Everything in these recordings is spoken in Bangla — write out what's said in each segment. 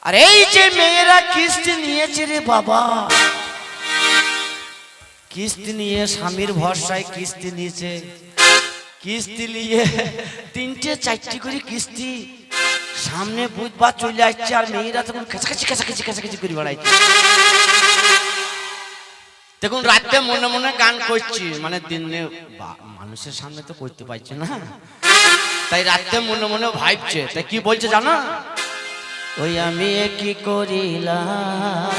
আর এই যে মেয়েরা কিস্তি নিয়েছে রে বাবা, কিস্তি নিয়ে স্বামীর ভরসায় কিস্তি নিয়েছে, কিস্তি নিয়ে 3টে 4টি করে কিস্তি, সামনে বুধবার চলে আসছে আর মেয়েরা তখন কাছাকাছি করে বেড়াইছে। দেখুন রাতে মনে মনে গান করছি, মানে দিনে মানুষের সামনে তো করতে পারছে না, তাই রাতে মনে মনে ভাবছে। তাই কি বলছে জানো? ওই আমি কি করিলাম,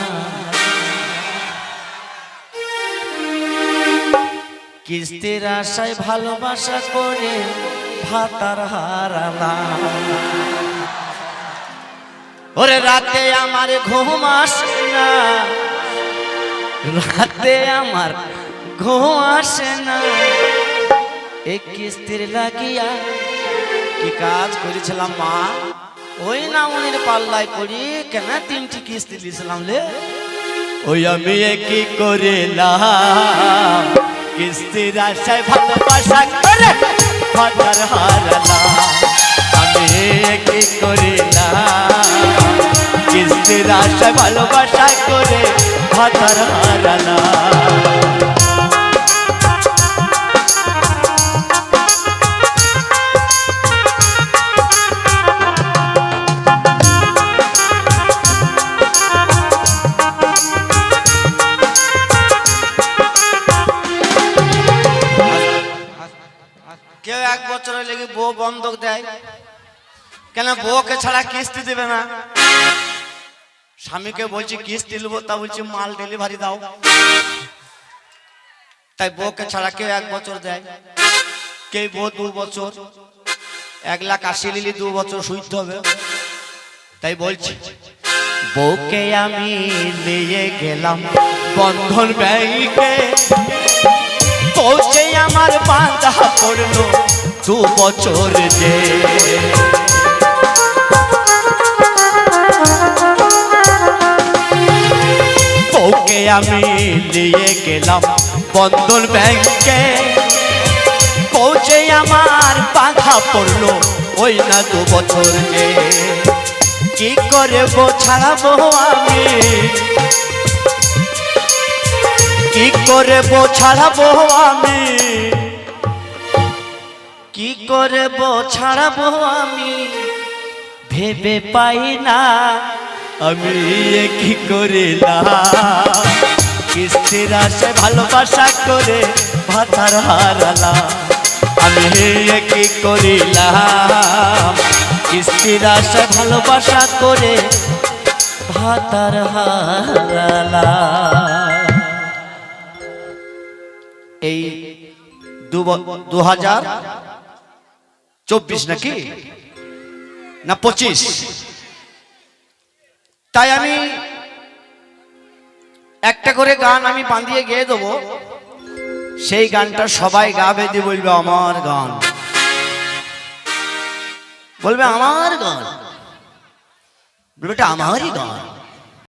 কিস্তির আশায় ভালোবাসা করে ভাতার হারালাম। ওরে রাতে আমার ঘুম আসে না, রাতে আমার ঘুম আসে না, এই কিস্তির লাগিয়া কি কাজ করেছিলাম মা, ওই না উনির পাল্লায় পড়ি কেন 3টি কিস্তি দিয়েছিলাম লে। ওই আমি কি করিলাম, কিস্তির আশায় ভালোবাসা করে ভাতার হারালাম। আমি কি করিলাম, কিস্তির আশায় ভালোবাসা করে ভাতার হারালাম। কেউ 1 বছরের লেগে বউ বন্ধক দেয় কেন? বউকে ছাড়া কিস্তি দেবে না। স্বামীকে বলছি কিস্তি নেবো, তা বলছি মাল ডেলিভারি দাও। তাই বউকে ছাড়া কেউ 1 বছর দেয়, কেউ বউ 2 বছর। 1,80,000 নিলি 2 বছর সুইতে হবে। তাই বলছি বউকে আমি নিয়ে গেলাম বন্ধন ব্যাংকে, পৌঁছে আমার বাঁধা পড়লো 2 বছর যে। বউকে আমি নিয়ে গেলাম বন্ধন ব্যাংকে, পৌঁছে আমার বাঁধা পড়লো ওই না 2 বছর যে। কি করে বউ ছাড়াবো আমি, কি করে বউ ছাড়াবো আমি, কি করে বউ ছাড়াবো আমি ভেবে পাই না। আমি কি করিলাম, কিস্তির আশায় ভালোবাসা করে ভাতার হারালাম। আমি কি করিলাম, কিস্তির আশায় ভালোবাসা করে ভাতার হারালাম। এই 2024 নাকি না 25, তাই আমি একটা করে গান আমি বাঁধিয়ে গেয়ে দেবো, সেই গানটা সবাই গাবে, দিয়ে বলবে আমার গান, বলবে আমার গান, বলবে এটা আমারই গান।